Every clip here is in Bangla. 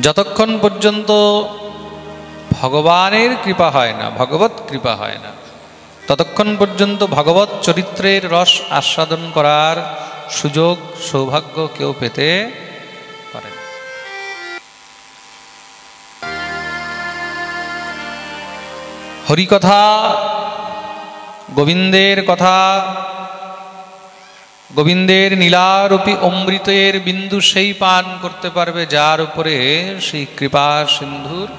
যতক্ষণ পর্যন্ত ভগবানের কৃপা হয় না, ভগবত কৃপা হয় না, ততক্ষণ পর্যন্ত ভগবত চরিত্রের রস আস্বাদন করার সুযোগ সৌভাগ্য কেউ পেতে পারে না। হরিকথা, গোবিন্দের কথা, গোবিন্দের নীলারূপী অমৃতের বিন্দু সেই পান করতে পারবে যার উপরে সেই কৃপা সিন্ধুর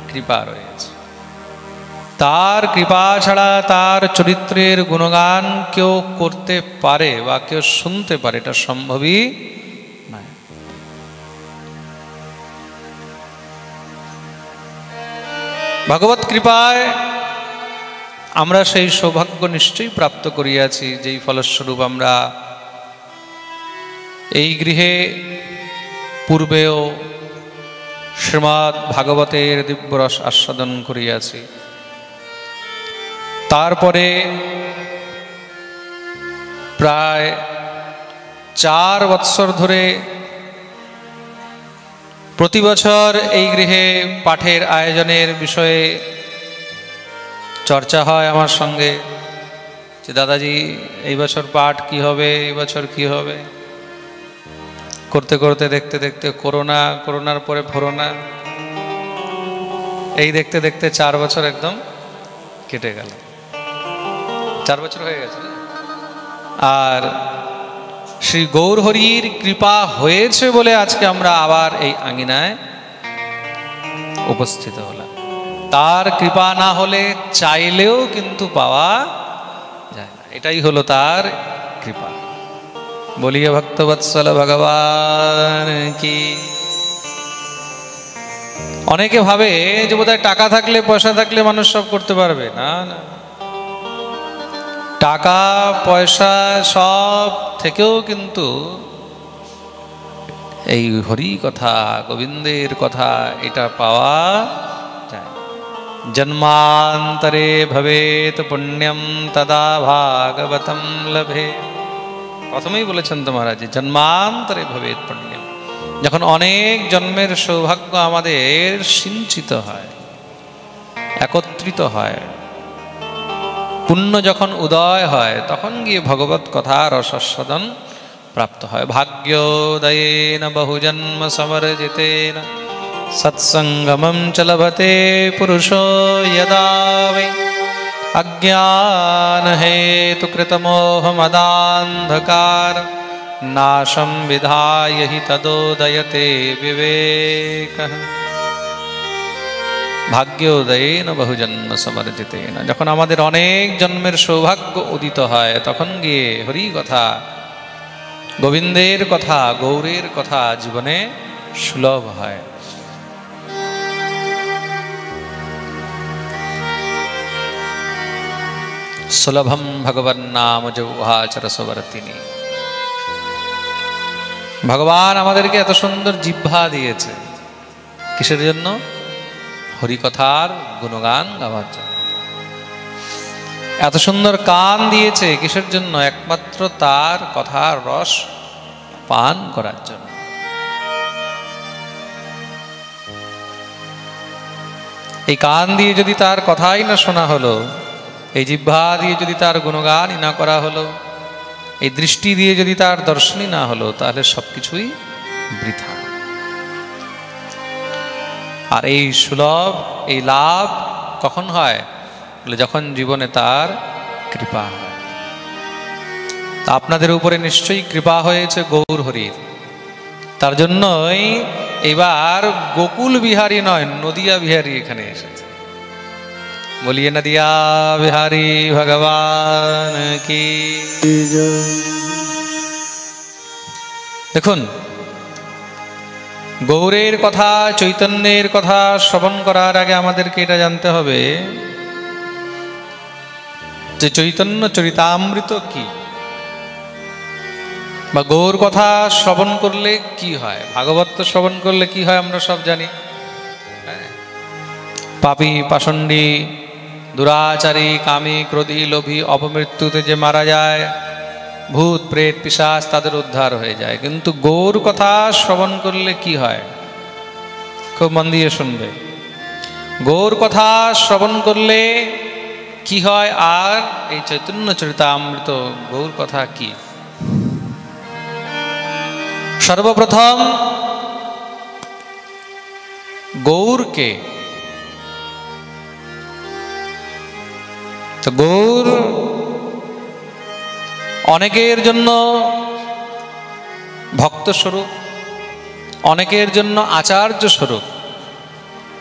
কৃপা রয়েছে। তার কৃপা ছাড়া তার চরিত্রের গুণগান কেউ করতে পারে বা কেউ শুনতে পারে, এটা সম্ভবই নয়। ভগবত কৃপায় আমরা সেই সৌভাগ্য নিশ্চয়ই প্রাপ্ত করিয়াছি, যেই ফলস্বরূপ আমরা এই গৃহে পূর্বেও শ্রীমদ্ ভাগবতের দিব্যরস আস্বাদন করিয়াছি। তারপরে প্রায় 4 বৎসর ধরে প্রতি বছর এই গৃহে পাঠের আয়োজনের বিষয়ে চর্চা হয় আমার সঙ্গে, যে দাদাজি এই বছর পাঠ কি হবে, এই বছর কি হবে। করতে করতে দেখতে দেখতে করোনা, করোনার পরে ভরোনা, এই দেখতে দেখতে 4 বছর একদম কেটে গেল। 4 বছর হয়ে গেছে। আর শ্রী গৌরহরির কৃপা হয়েছে বলে আজকে আমরা আবার এই আঙিনায় উপস্থিত হলাম। তার কৃপা না হলে চাইলেও কিন্তু পাওয়া যায় না, এটাই হলো তার কৃপা। বলিয়ে ভক্তবৎসল ভগবান কি। অনেকে ভাবে যে বোধহয় টাকা থাকলে, পয়সা থাকলে মানুষ সব করতে পারবে। না না, টাকা পয়সা সব থেকেও কিন্তু এই হরি কথা, গোবিন্দের কথা, এটা পাওয়া যায়। জন্মান্তরে ভবেত পুণ্যম তদা ভাগবতম লভে। প্রথমেই বলেছেন তো মহারাজ, জন্মান্তরে ভবেত পুণ্যম। যখন অনেক জন্মের সৌভাগ্য আমাদের সিঞ্চিত হয়, একত্রিত হয়, পুণ্য যখন উদয় হয়, তখন গিয়ে ভগবত কথা রসাস্বাদন প্রাপ্ত হয়। ভাগ্যোদয়েন বহুজন্ম সমর্জিতেন সৎসঙ্গমম চ লভতে পুরুষো যদা বৈ অজ্ঞান হেতু কৃতমোহ মদান্ধকার নাশম বিধায় হি তদোদয়তে বিবেকঃ। ভাগ্যোদয়েন বহুজন্ম সমর্জিতেন। যখন আমাদের অনেক জন্মের সৌভাগ্য উদিত হয়, তখন গিয়ে হরি কথা, গোবিন্দের কথা, গৌরের কথা জীবনে সুলভ হয়। সুলভম ভগবান নাম যৌহাচ রসবর্তিনী। ভগবান আমাদেরকে এত সুন্দর জিহ্বা দিয়েছে, কিসের জন্য? হরিকথার গুণগান গাওয়ার জন্য। এত সুন্দর কান দিয়েছে, কিসের জন্য? একমাত্র তার কথার রস পান করার জন্য। এই কান দিয়ে যদি তার কথাই না শোনা হলো, এই জিহ্বা দিয়ে যদি তার গুণগানই না করা হলো, এই দৃষ্টি দিয়ে যদি তার দর্শনই না হলো, তাহলে সবকিছুই বৃথা। আর এই সুলভ, এই লাভ কখন হয়? বলে যখন জীবনে তার কৃপা হয়। তা আপনাদের উপরে নিশ্চয়ই কৃপা হয়েছে গৌর হরির। তার জন্যই এবার গোকুল বিহারী নয়, নদিয়া বিহারী এখানে এসেছে। বলিয়ে নদিয়া বিহারী ভগবান কি। দেখুন, গৌরের কথা, চৈতন্যের কথা শ্রবণ করার আগে আমাদেরকে এটা জানতে হবে যে চৈতন্য চরিতামৃত কি, বা গৌর কথা শ্রবণ করলে কি হয়, ভাগবত শ্রবণ করলে কি হয় আমরা সব জানি। পাপী, পাষণ্ডী, দুরাচারী, কামী, ক্রোধী, লোভী, অপমৃত্যুতে যে মারা যায়, ভূত প্রেত পিশাচ তাদের উদ্ধার হয়ে যায়। কিন্তু গৌর কথা শ্রবণ করলে কি হয়? খুব মন দিয়ে শুনবে। গৌর কথা শ্রবণ করলে কি হয়? আর এই চৈতন্য চরিতামৃত গৌর কথা কি? সর্বপ্রথম গৌরকে, তো গৌর অনেকের জন্য ভক্ত স্বরূপ, অনেকের জন্য আচার্য স্বরূপ,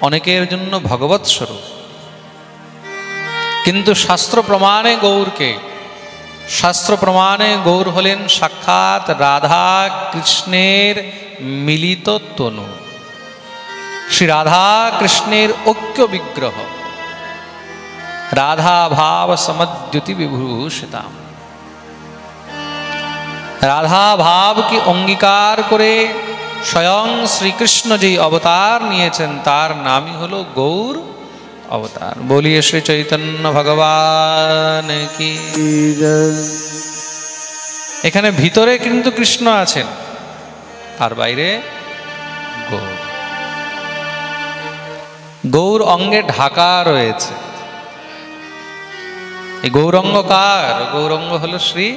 অনেকের জন্য ভগবৎ স্বরূপ। কিন্তু শাস্ত্র প্রমাণে গৌরকে, শাস্ত্র প্রমাণে গৌর হলেন সাক্ষাৎ রাধা কৃষ্ণের মিলিত তনু, শ্রী রাধা কৃষ্ণের ঐক্য বিগ্রহ, রাধা ভাব সমদ্যুতি বিভূষিতা। রাধা ভাবকে অঙ্গীকার করে স্বয়ং শ্রীকৃষ্ণ যেই অবতার নিয়েছেন তার নামই হলো গৌর অবতার। বলিয়ে শ্রী চৈতন্য ভগবান কি। এখানে ভিতরে কিন্তু কৃষ্ণ আছেন, আর বাইরে গৌর। গৌর অঙ্গে ঢাকা রয়েছে। এই গৌরঙ্গ কার? গৌরঙ্গ হলো শ্রী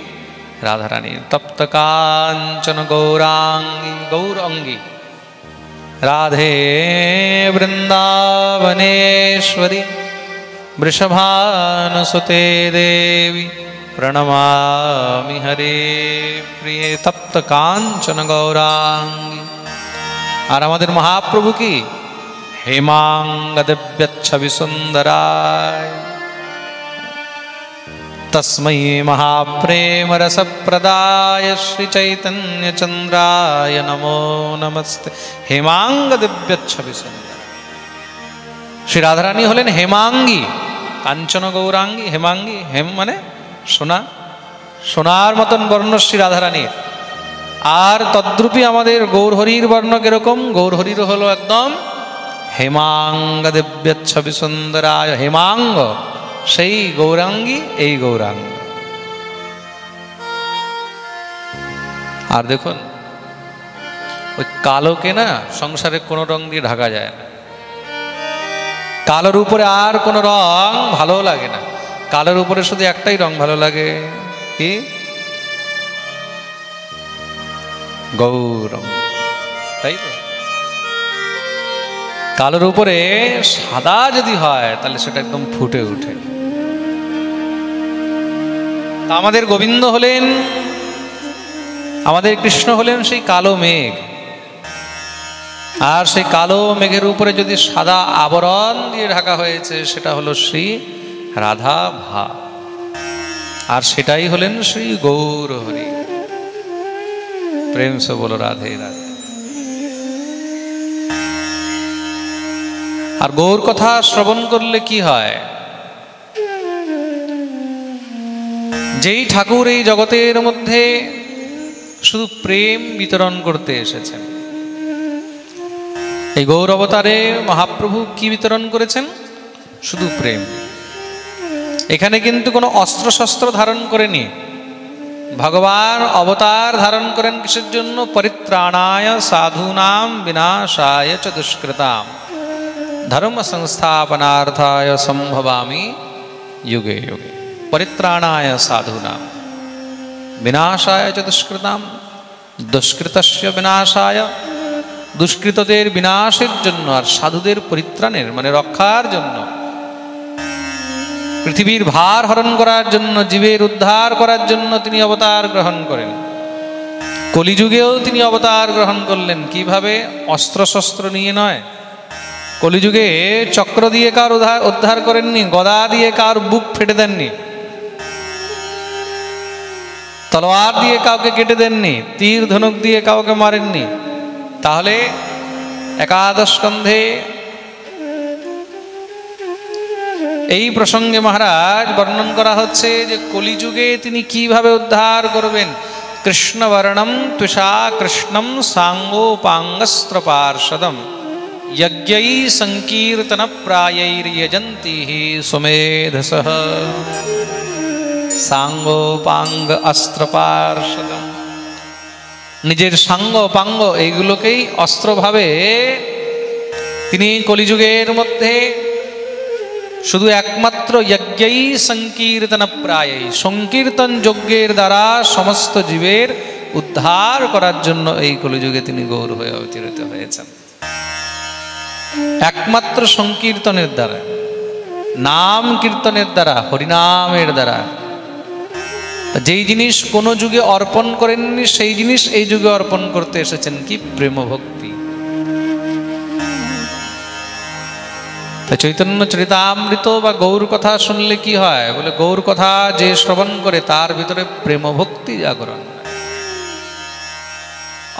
রাধারানীর। তপ্ত কাঞ্চন গৌরাঙ্গী, গৌরাঙ্গী রাধে বৃন্দাবনেশ্বরী বৃষভানুসুতে দেবী প্রণমামি হরে প্রিয়ে। তপ্ত কাঞ্চন গৌরাঙ্গী। আর আমাদের মহাপ্রভু কি? হেমাঙ্গ দিব্যচ্ছবি সুন্দরায় তস্मै महाप्रेम रस प्रदाय श्री चैतन्य चंद्राय नमो नमस्ते। हेमांग दिव्य छवि सुंदर। श्री राधारानी हलेन हेमांगी, कांचन गौरांगी। हेमांगी, हेम माने सोना, सोनार मतन बर्ण श्री राधारानीर। আর তদ্রূপী আমাদের গৌরহরির বর্ণ কিরকম? গৌরহরির হলো একদম হেমাঙ্গ দিব্য ছবি সুন্দরায়। হেমাঙ্গ সেই গৌরাঙ্গী, এই গৌরাঙ্গ। আর দেখুন, ওই কালোকে না সংসারে কোনো রং দিয়ে ঢাকা যায় না। কালোর উপরে আর কোনো রং ভালো লাগে না। কালোর উপরে শুধু একটাই রং ভালো লাগে, কি? গৌরঙ্গ, তাই তো? কালোর উপরে সাদা যদি হয় তাহলে সেটা একদম ফুটে ওঠে। আমাদের গোবিন্দ হলেন, আমাদের কৃষ্ণ হলেন সেই কালো মেঘ। আর সেই কালো মেঘের উপরে যদি সাদা আবরণ দিয়ে ঢাকা হয়েছে সেটা হলো শ্রী রাধা ভাব। আর সেটাই হলেন শ্রী গৌর হরি। প্রেম সে বলো রাধে রাধে। আর গৌর কথা শ্রবণ করলে কি হয়? যেই ঠাকুর এই জগতের মধ্যে শুধু প্রেম বিতরণ করতে এসেছেন, এই গৌর অবতারে মহাপ্রভু কি বিতরণ করেছেন? শুধু প্রেম। এখানে কিন্তু কোনো অস্ত্র শস্ত্র ধারণ করেনি। ভগবান অবতার ধারণ করেন কিসের জন্য? পরিত্রাণায় সাধূনাম বিনাশায় চ দুষ্কৃতাম ধর্ম সংস্থাপনার্থায় সম্ভবামি যুগে যুগে। পরিত্রাণায় সাধূনাম বিনাশায় চ দুষ্কৃতাম, দুষ্কৃতস্য বিনাশায়, দুষ্কৃতদের বিনাশের জন্য, আর সাধুদের পরিত্রাণের মানে রক্ষার জন্য, পৃথিবীর ভার হরণ করার জন্য, জীবের উদ্ধার করার জন্য তিনি অবতার গ্রহণ করেন। কলিযুগেও তিনি অবতার গ্রহণ করলেন। কিভাবে? অস্ত্র শস্ত্র নিয়ে নয়। কলিযুগে চক্র দিয়ে কার উদ্ধার করেননি, গদা দিয়ে কার বুক ফেটে দেননি, তলোয়ার দিয়ে কাউকে কেটে দেননি, তীর ধনুক দিয়ে কাউকে মারেননি। তাহলে একাদশ স্কন্ধে এই প্রসঙ্গে মহারাজ বর্ণন করা হচ্ছে যে কলিযুগে তিনি কিভাবে উদ্ধার করবেন। কৃষ্ণবর্ণম তুষা কৃষ্ণম সাঙ্গোপাঙ্গস্ত্র পার্ষদম যজ্ঞৈ সংকীর্তন প্রায়ৈর্যজন্তি সুমেধসঃ। সাঙ্গোপাঙ্গ অস্ত্র পার্ষদম, নিজের সাঙ্গ পাঙ্গ এইগুলোকেই অস্ত্রভাবে তিনি কলিযুগের মধ্যে শুধু একমাত্র যজ্ঞই সংকীর্তন প্রায়ই, সংকীর্তন যজ্ঞের দ্বারা সমস্ত জীবের উদ্ধার করার জন্য এই কলিযুগে তিনি গৌর হয়ে অবতীর্ণ হয়েছেন। একমাত্র সংকীর্তনের দ্বারা, নাম কীর্তনের দ্বারা, হরিনামের দ্বারা। যেই জিনিস কোনো যুগে অর্পণ করেননি সেই জিনিস এই যুগে অর্পণ করতে এসেছেন, কি প্রেম ভক্তি। তাই চৈতন্য চরিতামৃত বা গৌর কথা শুনলে কি হয় বলে, গৌর কথা যে শ্রবণ করে তার ভিতরে প্রেম ভক্তি জাগরণ হয়।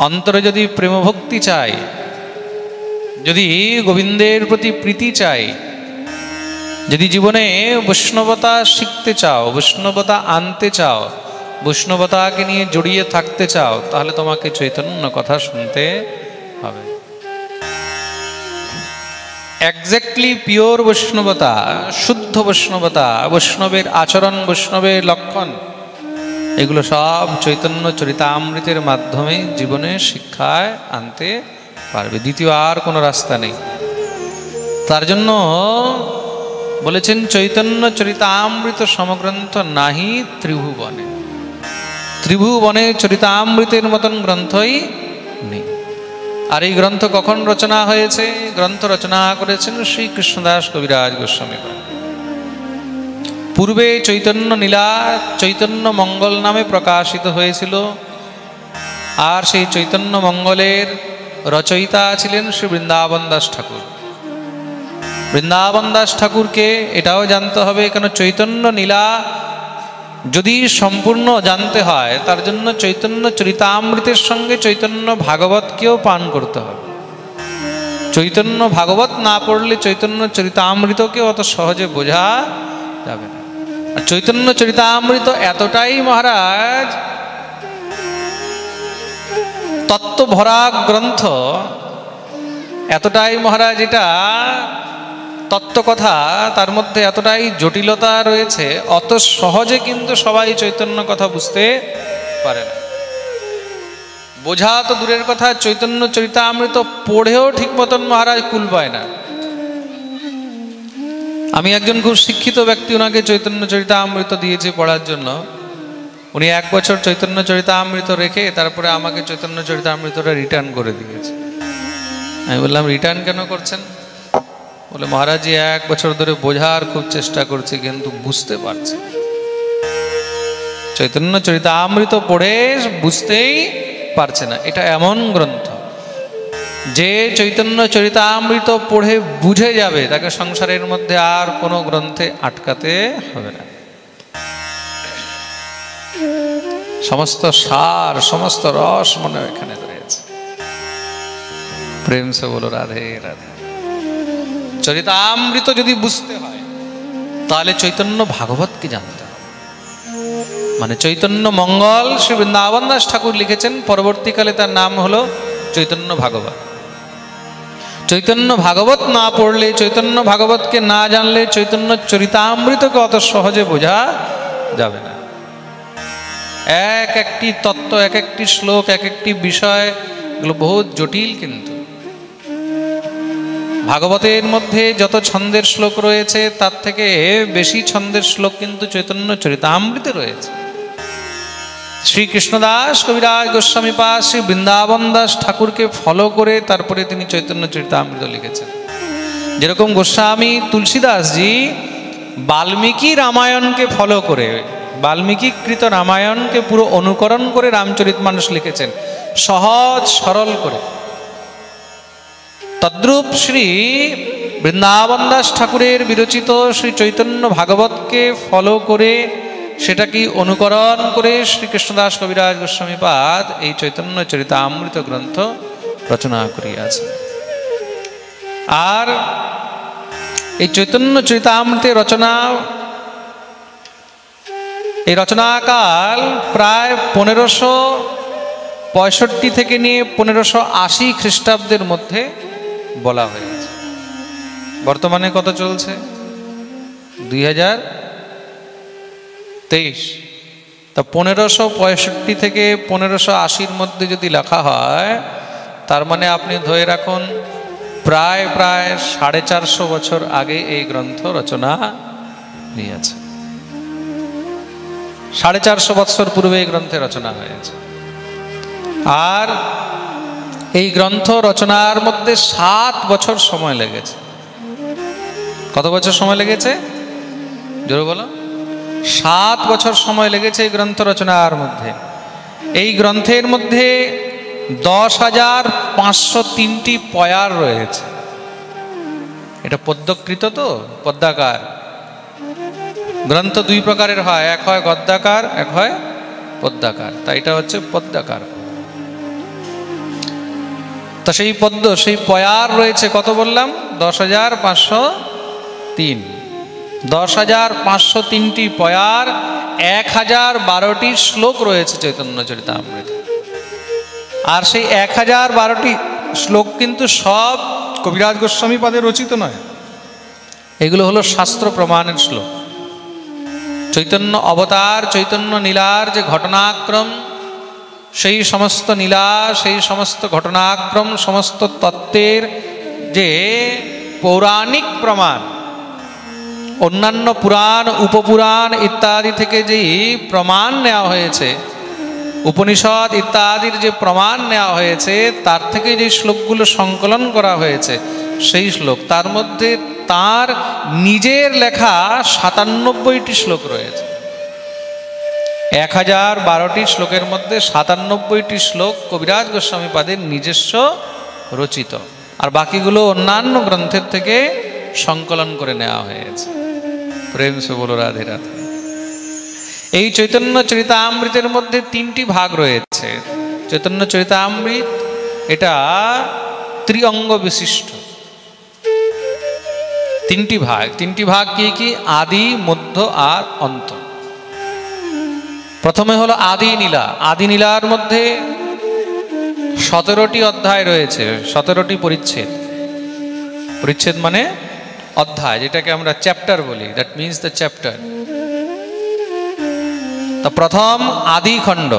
অন্তরে যদি প্রেম ভক্তি চাই, যদি গোবিন্দের প্রতি প্রীতি চাই, যদি জীবনে বৈষ্ণবতা শিখতে চাও, বৈষ্ণবতা আনতে চাও, বৈষ্ণবতাকে নিয়ে জড়িয়ে থাকতে চাও, তাহলে তোমাকে চৈতন্য কথা শুনতে হবে। এক্স্যাক্টলি পিওর বৈষ্ণবতা, শুদ্ধ বৈষ্ণবতা, বৈষ্ণবের আচরণ, বৈষ্ণবের লক্ষণ, এগুলো সব চৈতন্য চরিতামৃতের মাধ্যমে জীবনে শিক্ষায় আনতে পারবে। দ্বিতীয় আর কোনো রাস্তা নেই। তার জন্য বলেছেন চৈতন্য চরিতামৃত সমগ্রন্থ নাহি ত্রিভুবনে। ত্রিভুবনে চরিতামৃতের মতন গ্রন্থই নেই। আর এই গ্রন্থ কখন রচনা হয়েছে? গ্রন্থ রচনা করেছেন শ্রী কৃষ্ণদাস কবিরাজ গোস্বামী। পূর্বে চৈতন্য নীলা, চৈতন্য মঙ্গল নামে প্রকাশিত হয়েছিল। আর সেই চৈতন্য মঙ্গলের রচয়িতা ছিলেন শ্রী বৃন্দাবন দাস ঠাকুর। বৃন্দাবন দাস ঠাকুরকে এটাও জানতে হবে, কেন চৈতন্য নীলা যদি সম্পূর্ণ জানতে হয় তার জন্য চৈতন্য চরিতামৃতের সঙ্গে চৈতন্য ভাগবতকেও পান করতে হবে। চৈতন্য ভাগবত না পড়লে চৈতন্য চরিতামৃতকে অত সহজে বোঝা যাবে না। আর চৈতন্য চরিতামৃত এতটাই মহারাজ তত্ত্ব ভরা গ্রন্থ, এতটাই মহারাজ এটা তত্ত্বকথা, তার মধ্যে এতটাই জটিলতা রয়েছে, অত সহজে কিন্তু সবাই চৈতন্য কথা বুঝতে পারে না। বোঝা তো দূরের কথা, চৈতন্য চরিতামৃত পড়েও ঠিক মতন মহারাজ কুল পায় না। আমি একজন খুব শিক্ষিত ব্যক্তি, ওনাকে চৈতন্য চরিতামৃত দিয়েছি পড়ার জন্য। উনি 1 বছর চৈতন্য চরিতামৃত রেখে তারপরে আমাকে চৈতন্য চরিতামৃতটা রিটার্ন করে দিয়েছে। আমি বললাম, রিটার্ন কেন করছেন? বলে, মহারাজ 1 বছর ধরে বোঝার খুব চেষ্টা করছি কিন্তু বুঝতে পারছি। চৈতন্য চরিতামৃত পড়ে বুঝতেই পারছে না। এটা এমন গ্রন্থ যে চৈতন্য চরিতামৃত পড়ে বুঝে যাবে, তাকে সংসারের মধ্যে আর কোনো গ্রন্থে আটকাতে হবে না। সমস্ত সার, সমস্ত রস মনে এখানে রয়েছে। প্রেম সে বলো রাধে রাধে। চরিতামৃত যদি বুঝতে হয় তাহলে চৈতন্য ভাগবতকে জানতে হবে। মানে চৈতন্য মঙ্গল শ্রী বৃন্দাবন দাস ঠাকুর লিখেছেন, পরবর্তীকালে তার নাম হলো চৈতন্য ভাগবত। চৈতন্য ভাগবত না পড়লে, চৈতন্য ভাগবতকে না জানলে চৈতন্য চরিতামৃতকে অত সহজে বোঝা যাবে না। এক একটি তত্ত্ব, এক একটি শ্লোক, এক একটি বিষয়, এগুলো বহুত জটিল। কিন্তু ভাগবতের মধ্যে যত ছন্দের শ্লোক রয়েছে তার থেকে বেশি ছন্দের শ্লোক কিন্তু চৈতন্য চরিতামৃতে রয়েছে। শ্রী কৃষ্ণদাস কবিরাজ গোস্বামী পাদ শ্রী বৃন্দাবন দাস ঠাকুরকে ফলো করে তারপরে তিনি চৈতন্য চরিতামৃত লিখেছেন। যেরকম গোস্বামী তুলসীদাসজি বাল্মীকি রামায়ণকে ফলো করে, বাল্মীকি কৃত রামায়ণকে পুরো অনুকরণ করে রামচরিতমানস লিখেছেন, সহজ সরল করে। তদ্রূপ শ্রী বৃন্দাবন দাস ঠাকুরের বিরচিত শ্রী চৈতন্য ভাগবতকে ফলো করে, সেটাকে অনুকরণ করে শ্রী কৃষ্ণদাস কবিরাজ গোস্বামী পাদ এই চৈতন্য চরিতামৃত গ্রন্থ রচনা করিয়াছেন। আর এই চৈতন্য চরিতামৃতের রচনা, এই রচনাকাল প্রায় 1565 থেকে নিয়ে 1580 খ্রিস্টাব্দের মধ্যে বলা হয়েছে। বর্তমানে কত চলছে? 2023। তা 1565 থেকে 1580 মধ্যে যদি লেখা হয়, তার মানে আপনি ধরে রাখুন প্রায় 450 বছর আগে এই গ্রন্থ রচনা হয়েছে। 450 বছর পূর্বে এই গ্রন্থের রচনা হয়েছে। আর এই গ্রন্থ রচনার মধ্যে 7 বছর সময় লেগেছে। কত বছর সময় লেগেছে? জোরে বলো। 7 বছর সময় লেগেছে এই গ্রন্থ রচনার মধ্যে। এই গ্রন্থের মধ্যে 10,503টি পয়ার রয়েছে। এটা পদ্যকৃত, তো পদ্মাকার গ্রন্থ 2 প্রকারের হয়, এক হয় গদ্যাকার, এক হয় পদ্মাকার। তাই এটা হচ্ছে পদ্মাকার। তা সেই পদ্য, সেই পয়ার রয়েছে কত বললাম? 10,503। 10,503টি পয়ার, 1012টি শ্লোক রয়েছে চৈতন্য চরিতামৃত। আর সেই 1012টি শ্লোক কিন্তু সব কবিরাজ গোস্বামী পাদে রচিত নয়। এগুলো হলো শাস্ত্র প্রমাণের শ্লোক। চৈতন্য অবতার, চৈতন্য লীলার যে ঘটনাক্রম, সেই সমস্ত লীলা, সেই সমস্ত ঘটনাক্রম, সমস্ত তত্ত্বের যে পৌরাণিক প্রমাণ, অন্যান্য পুরাণ, উপপুরাণ ইত্যাদি থেকে যেই প্রমাণ নেওয়া হয়েছে, উপনিষদ ইত্যাদির যে প্রমাণ নেওয়া হয়েছে, তার থেকে যে শ্লোকগুলো সংকলন করা হয়েছে, সেই শ্লোক, তার মধ্যে তার নিজের লেখা 97টি শ্লোক রয়েছে। 1012টি শ্লোকের মধ্যে 97টি শ্লোক কবিরাজ গোস্বামী পাদের নিজস্ব রচিত, আর বাকিগুলো অন্যান্য গ্রন্থের থেকে সংকলন করে নেওয়া হয়েছে। প্রেম সে বলো রাধে রাধে। এই চৈতন্য চরিতামৃতের মধ্যে 3টি ভাগ রয়েছে। চৈতন্য চরিতামৃত এটা ত্রিঅঙ্গ বিশিষ্ট। 3টি ভাগ। 3টি ভাগ কি কি? আদি, মধ্য আর অন্ত। প্রথমে হলো আদি লীলা। আদি লীলার মধ্যে 17টি অধ্যায় রয়েছে, 17টি পরিচ্ছেদ। পরিচ্ছেদ মানে অধ্যায়, যেটাকে আমরা চ্যাপ্টার বলি। That means the chapter. তো প্রথম আদি খণ্ড,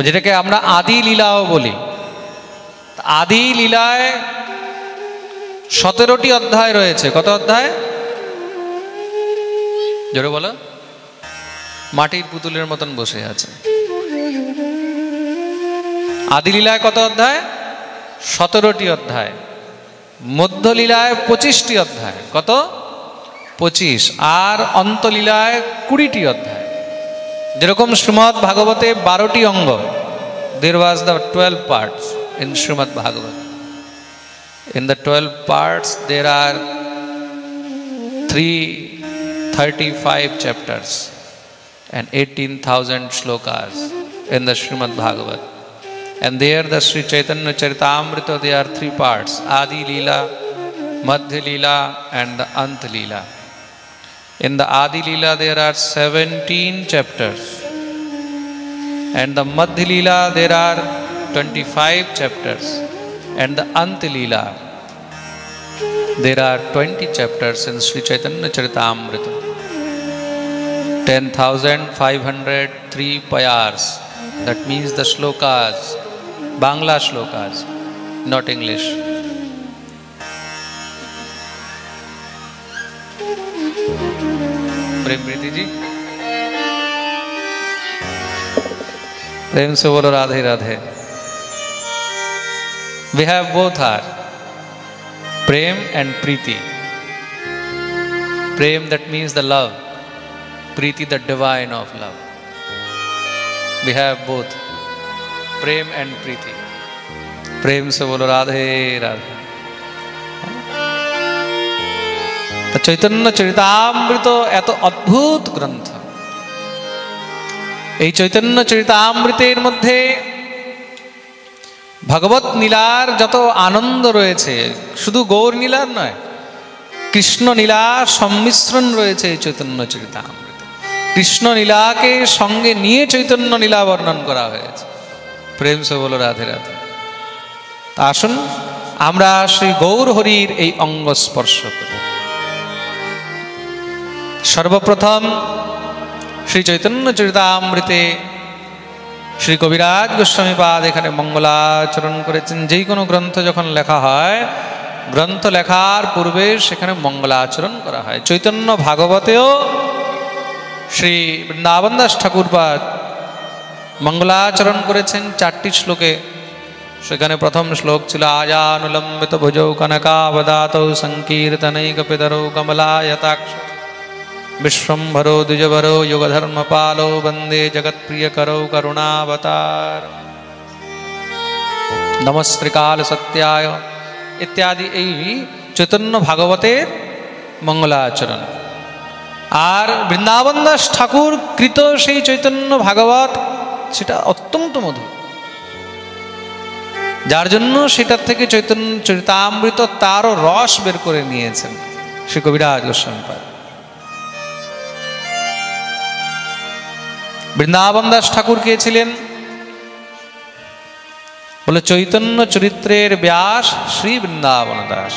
যেটাকে আমরা আদি লীলাও বলি। আদি লীলায় 17টি অধ্যায় রয়েছে। কত অধ্যায়? জোরে বলো। মাটির পুতুলের মতন বসে আছে। আদি লীলায় কত অধ্যায়? 17টি অধ্যায়। মধ্য লীলায় 25টি অধ্যায়। কত? 25। আর অন্তলীলায় 20টি অধ্যায়। যেরকম শ্রীমদ্ ভাগবতে 12টি অঙ্গ। There was the 12 parts in Srimad Bhagavat. In the 12 parts there are 335 chapters and 18,000 shlokas in the Srimad Bhagavat. And there the Sri Chaitanya Charitamrita, there are 3 parts: Adi Leela, Madhya Leela and the Ant Leela. In the Adi Leela there are 17 chapters, and the Madhya Leela there are 25 chapters, and the Ant Leela there are 20 chapters in Sri Chaitanya Charitamrita. 10,503 payars. That means the shlokas, Bangla shlokas, not English. प्रेम प्रीति जी, प्रेम से बोलो Radhe Radhe. We have both are Prem and Preeti. Prem, that means the love. Preeti, the divine of love. We have both Prem and Preeti. Prem se bolo Radhe Radhe. তো চৈতন্য চরিতামৃত এত অদ্ভুত গ্রন্থ। এই চৈতন্য চরিতামৃতের মধ্যে ভগবত নীলার যত আনন্দ রয়েছে, শুধু গৌর নীলার নয়, কৃষ্ণ নীলার সম্মিশ্রণ রয়েছে এই চৈতন্য চরিতামৃতে। কৃষ্ণ নীলাকে সঙ্গে নিয়ে চৈতন্য নীলা বর্ণন করা হয়েছে। প্রেম সে বলো রাধে রাধে। তা আসুন আমরা শ্রী গৌর হরির এই অঙ্গ স্পর্শ করি। সর্বপ্রথম শ্রী চৈতন্য চরিতামৃতে শ্রী কবিরাজ গোস্বামীপাদ এখানে মঙ্গলাচরণ করেছেন। যেই কোনো গ্রন্থ যখন লেখা হয়, গ্রন্থ লেখার পূর্বে সেখানে মঙ্গলাচরণ করা হয়। চৈতন্য ভাগবতেও শ্রী বৃন্দাবন দাস ঠাকুরপাদ মঙ্গলাচরণ করেছেন 4টি শ্লোকে। সেখানে প্রথম শ্লোক ছিল আজানুলম্বিত ভুজৌ কনকাবদাতৌ সংকীর্তনৈকপিতরৌ কমলায়তাক্ষ বিশ্বম্ভরো দ্বিজভরো যুগধর্মপালো বন্দে জগৎপ্রিয়করৌ করুণাবতার নমস্ত্রিকাল সত্যায় ইত্যাদি এই চৈতন্য ভাগবতের মঙ্গলাচরণ। আর বৃন্দাবন দাস ঠাকুর কৃত সেই চৈতন্য ভাগবত সেটা অত্যন্ত মধুর, যার জন্য সেটার থেকে চৈতন্য চরিতামৃত তারও রস বের করে নিয়েছেন শ্রী কবিরাজ গোস্বামীপাদ। বৃন্দাবন দাস ঠাকুর কে ছিলেন? বলে চৈতন্য চরিত্রের ব্যাস শ্রী বৃন্দাবন দাস।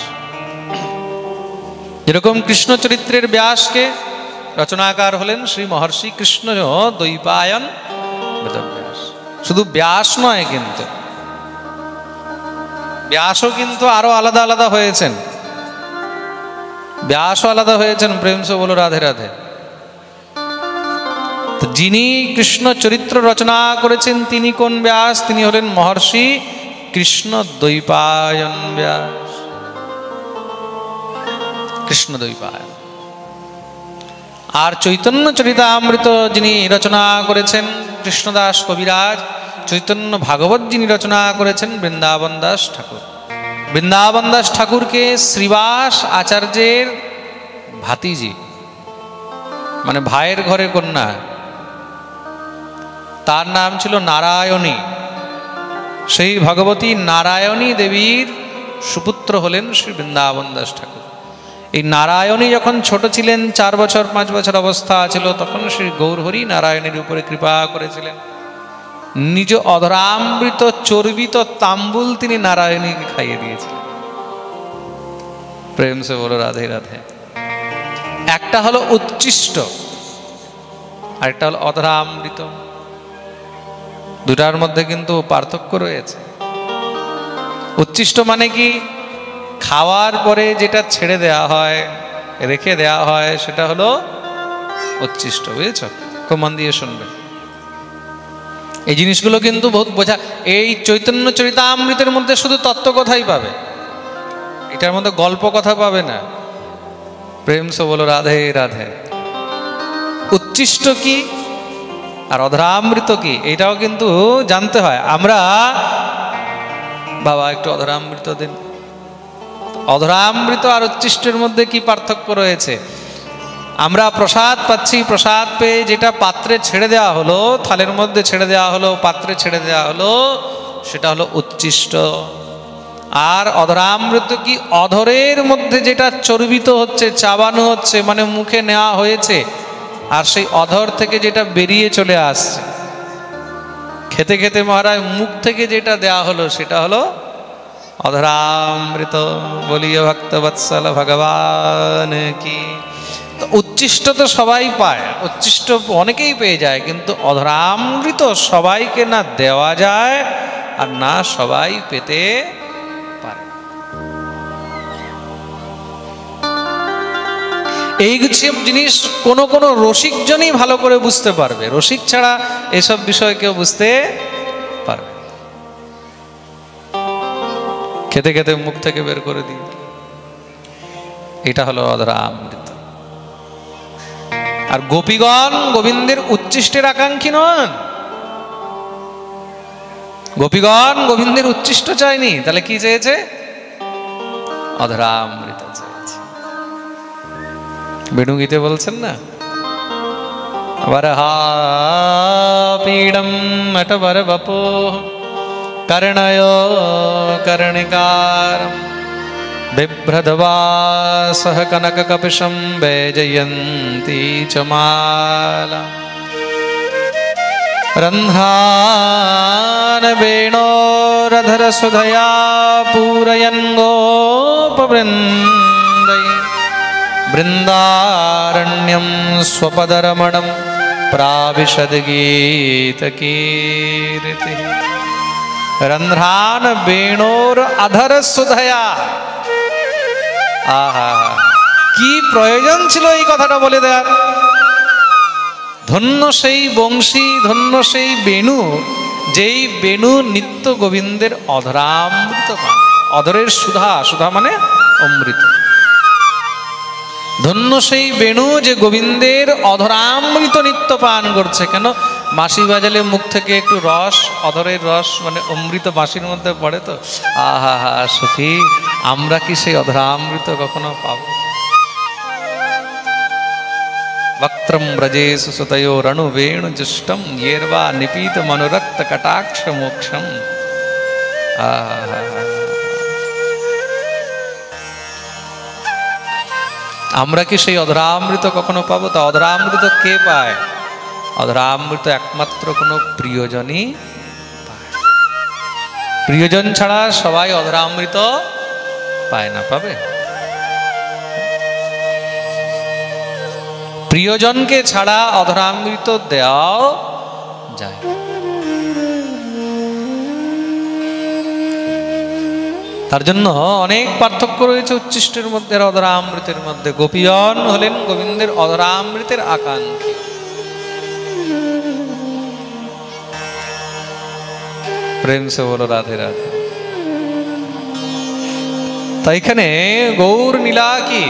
যেরকম কৃষ্ণ চরিত্রের ব্যাসকে রচনাকার হলেন শ্রী মহর্ষি কৃষ্ণ দ্বৈপায়ন বেদব্যাস। শুধু ব্যাস নয়, কিন্তু ব্যাসও কিন্তু আরো আলাদা আলাদা হয়েছেন। ব্যাসও আলাদা হয়েছেন। প্রেম সে বলো রাধে রাধে। যিনি কৃষ্ণ চরিত্র রচনা করেছেন তিনি কোন ব্যাস? তিনি হলেন মহর্ষি কৃষ্ণ দ্বৈপায়ন ব্যাস। কৃষ্ণ দ্বৈপায়ন। আর চৈতন্য চরিতামৃত যিনি রচনা করেছেন কৃষ্ণদাস কবিরাজ, চৈতন্য ভাগবত যিনি রচনা করেছেন বৃন্দাবন দাস ঠাকুর। বৃন্দাবন দাস ঠাকুরকে শ্রীবাস আচার্যের ভাতিজি, মানে ভাইয়ের ঘরের কন্যা। তার নাম ছিল নারায়ণী। সেই ভগবতী নারায়ণী দেবীর সুপুত্র হলেন শ্রী বৃন্দাবন দাস ঠাকুর। এই নারায়ণী যখন ছোট ছিলেন, 4 বছর 5 বছর অবস্থা ছিল, তখন শ্রী গৌরহরি নারায়ণীর উপরে কৃপা করেছিলেন। নিজ অধরামৃত চর্বিত তাম্বুল তিনি নারায়ণীকে খাইয়ে দিয়েছিলেন। প্রেম সে বলো রাধে রাধে। একটা হলো উচ্ছিষ্ট, আরেকটা হলো অধরামৃত। দুটার মধ্যে কিন্তু পার্থক্য রয়েছে। উচ্ছিষ্ট মানে কি? খাওয়ার পরে যেটা ছেড়ে দেয়া হয়, রেখে দেয়া হয়, সেটা হলো উচ্ছিষ্ট। বুঝেছ? খুব মন দিয়ে শুনবে। এই জিনিসগুলো কিন্তু বহুত বোঝা। এই চৈতন্য চরিতামৃতের মধ্যে শুধু তত্ত্ব কথাই পাবে, এটার মধ্যে গল্প কথা পাবে না। প্রেম সে বলো রাধে রাধে। উচ্ছিষ্ট কি আর অধরামৃত কি, এটাও কিন্তু জানতে হয়। আমরা বাবা একটু অধরামৃত দিন। অধরামৃত আর উচ্ছিষ্টের মধ্যে কি পার্থক্য রয়েছে? আমরা প্রসাদ পাচ্ছি, প্রসাদ পেয়ে যেটা পাত্রে ছেড়ে দেওয়া হলো, থালের মধ্যে ছেড়ে দেওয়া হলো, পাত্রে ছেড়ে দেওয়া হলো, সেটা হলো উচ্ছিষ্ট। আর অধরামৃত কি? অধরের মধ্যে যেটা চর্বিত হচ্ছে, চাবানো হচ্ছে, মানে মুখে নেওয়া হয়েছে, আর সেই অধর থেকে যেটা বেরিয়ে চলে আসছে, খেতে খেতে মহারাজ মুখ থেকে যেটা দেয়া হলো, সেটা হলো অধরামৃত। বলিয়ে ভক্ত বৎসল ভগবান কি। তো উচ্ছিষ্ট তো সবাই পায়, উচ্ছিষ্ট অনেকেই পেয়ে যায়, কিন্তু অধরামৃত সবাইকে না দেওয়া যায় আর না সবাই পেতে পারে। এই সব জিনিস কোনো কোনো রসিকজনই ভালো করে বুঝতে পারবে। রসিক ছাড়া এসব বিষয় কেউ বুঝতে পারবে। খেতে খেতে মুখ থেকে বের করে দিই, এটা হলো অধরামৃত। আর গোপীগণ গোবিন্দের উচ্ছিষ্টের আকাঙ্ক্ষী নন। গোপীগণ গোবিন্দের উচ্ছিষ্ট চায়নি, তাহলে কি চেয়েছে? অধরামৃত চেয়েছে। বেণু গীতে বলছেন না, বরহা পীড়ম মটবর বপো কর্ণয় কর্ণিকারম বিভ্রদবাসহ কনক কপিশম বৈজয়ন্তী চ মালা রন্ধ্রান বেণোরধর সুধয়া পূরয়न् গোপবৃন্दै বৃন্দারণ্যম স্বপদরমণম प्राविशद गीत कीर्ति रंध्रान वेणोर अधर सुधया। आहा, কি প্রয়োজন ছিল এই কথাটা বলে দেয়ার। ধন্য সেই বংশী, ধন্য সেই বেণু, যেই বেণু নিত্য গোবিন্দের অধরামৃত পান। অধরের সুধা, সুধা মানে অমৃত। ধন্য সেই বেণু যে গোবিন্দের অধরামৃত নিত্য পান করছে। কেন? বাঁশি বাজালে মুখ থেকে একটু রস, অধরের রস মানে অমৃত বাঁশির মধ্যে পড়ে তো। আহা হা সখী, আমরা কি সেই অধরামৃত কখনো পাবো? वक्त्रम व्रजेषु सुतयो रणु वेणु जुष्टम येर्वा निपीत मनोरक्त कटाक्ष मोक्षम। আমরা কি সেই অধরামৃত কখনো পাবো? তা অধরামৃত কে পায়? অধরামৃত একমাত্র কোনো প্রিয়জনই পায়। প্রিয়জন ছাড়া সবাই অধরামৃত পায় না। পাবে? প্রিয়জনকে ছাড়া অধরামৃত দেওয়াও যায়। তার জন্য অনেক পার্থক্য রয়েছে উচ্ছিষ্টের মধ্যে আর অধরামৃতের মধ্যে। গোপীজন হলেন গোবিন্দের অধরামৃতের আকাঙ্ক্ষী। প্রেম সে বলো রাধে রাধে। তাই এখানে গৌর নীলা কি?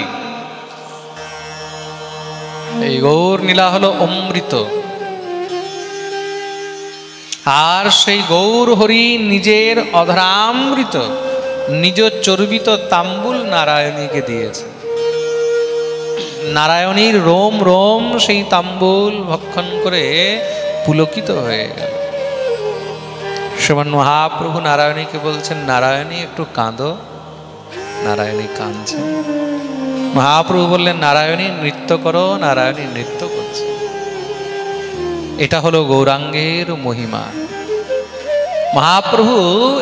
এই গৌর নীলা হলো অমৃত। আর সেই গৌর হরি নিজের অধরামৃত, নিজ চর্বিত তাম্বুল নারায়ণীকে দিয়েছে। নারায়ণীর রোম রোম সেই তাম্বুল ভক্ষণ করে পুলকিত হয়ে গেল। শ্রীমান মহাপ্রভু নারায়ণীকে বলছেন, নারায়ণী একটু কাঁদো। নারায়ণী কাঁদছেন। মহাপ্রভু বললেন, নারায়ণী নৃত্য করো। নারায়ণী নৃত্য করছে। এটা হলো গৌরাঙ্গের মহিমা। মহাপ্রভু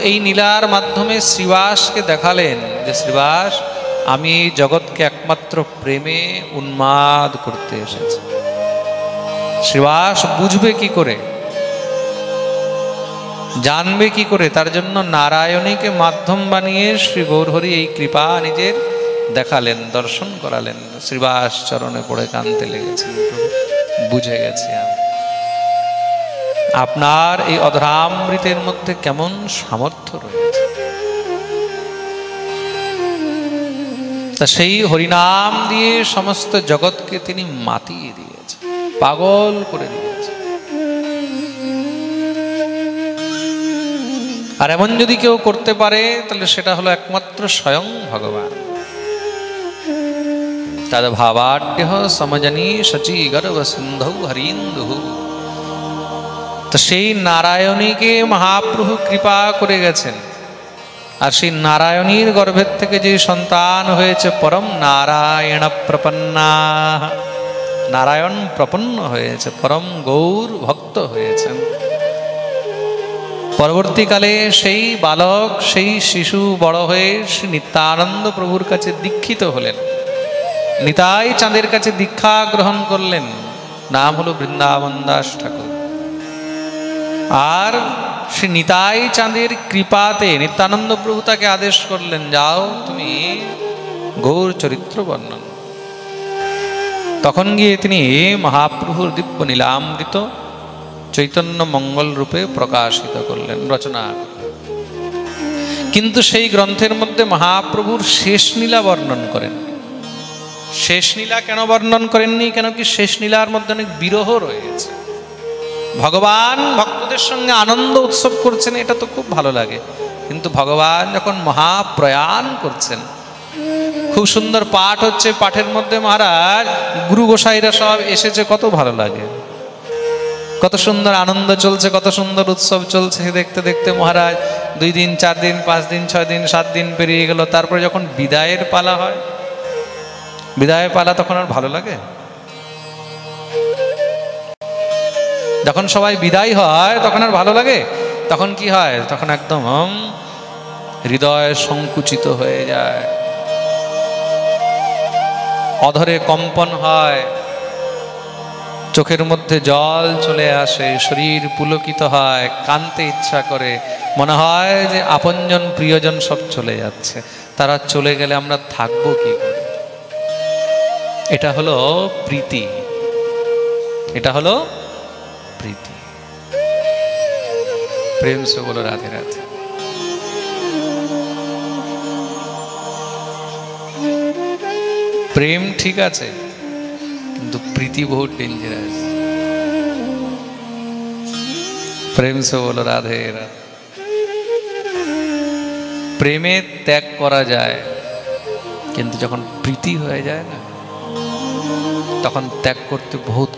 এই নীলার মাধ্যমে শ্রীবাসকে দেখালেন যে শ্রীবাস, আমি জগৎকে একমাত্র প্রেমে উন্মাদ করতে এসেছি। শ্রীবাস বুঝবে কি করে, জানবে কি করে? তার জন্য নারায়ণীকে মাধ্যম বানিয়ে শ্রী গৌরহরি এই কৃপা নিজের দেখালেন, দর্শন করালেন। শ্রীবাস চরণে পড়ে কাঁদতে লেগেছেন। বুঝে গেছি আপনার এই অধরামৃতের মধ্যে কেমন সামর্থ্য রয়েছে। তা সেই হরিনাম দিয়ে সমস্ত জগৎকে তিনি মাতিয়ে দিয়েছে, পাগল করে দিয়েছে। আর এমন যদি কেউ করতে পারে তাহলে সেটা হলো একমাত্র স্বয়ং ভগবান। তদ ভাবাঢ্য সমজনী শচী গর্ভ সিন্ধৌ হরিন্দু। তো সেই নারায়ণীকে মহাপ্রভু কৃপা করে গেছেন। আর সেই নারায়ণীর গর্ভের থেকে যে সন্তান হয়েছে পরম নারায়ণ প্রপন্না, নারায়ণ প্রপন্ন হয়েছে, পরম গৌর ভক্ত হয়েছেন। পরবর্তীকালে সেই বালক, সেই শিশু বড় হয়ে শ্রী নিত্যানন্দ প্রভুর কাছে দীক্ষিত হলেন। নিতাই চাঁদের কাছে দীক্ষা গ্রহণ করলেন। নাম হলো বৃন্দাবন দাস ঠাকুর। আর শ্রী নিতাই চাঁদের কৃপাতে নিত্যানন্দ প্রভু তাকে আদেশ করলেন, যাও তুমি গৌর চরিত্র বর্ণন। তখন গিয়ে তিনি মহাপ্রভুর দিব্য নীলামৃত চৈতন্য মঙ্গল রূপে প্রকাশিত করলেন, রচনা। কিন্তু সেই গ্রন্থের মধ্যে মহাপ্রভুর শেষ নীলা বর্ণন করেন। শেষ নীলা কেন বর্ণন করেননি? কেন কি শেষ নীলার মধ্যে অনেক বিরহ রয়েছে। ভগবান ভক্তদের সঙ্গে আনন্দ উৎসব করছেন, এটা তো খুব ভালো লাগে। কিন্তু ভগবান যখন মহাপ্রয়াণ করছেন, খুব সুন্দর পাঠ হচ্ছে, পাঠের মধ্যে মহারাজ গুরু গোসাইরা সব এসেছে, কত ভালো লাগে। কত সুন্দর আনন্দ চলছে, কত সুন্দর উৎসব চলছে। দেখতে দেখতে মহারাজ 2 দিন 4 দিন 5 দিন 6 দিন 7 দিন পেরিয়ে গেল। তারপরে যখন বিদায়ের পালা হয়, বিদায়ের পালা তখন আর ভালো লাগে? যখন সবাই বিদায় হয় তখন আর ভালো লাগে? তখন কি হয়? তখন একদম হৃদয় সংকুচিত হয়ে যায়, অধরে কম্পন হয়, চোখের মধ্যে জল চলে আসে, শরীর পুলকিত হয়, কাঁদতে ইচ্ছা করে, মনে হয় যে আপনজন প্রিয়জন সব চলে যাচ্ছে, তারা চলে গেলে আমরা থাকবো কি করে? এটা হলো প্রীতি, এটা হলো প্রীতি। প্রেম সে বলো রাধে রাধে। প্রেম ঠিক আছে, কিন্তু প্রীতি বহুত ডেঞ্জারাস। প্রেম সে বলো রাধে রাধে। প্রেমে ত্যাগ করা যায়, কিন্তু যখন প্রীতি হয়ে যায় না, তখন ত্যাগ করতে বহুত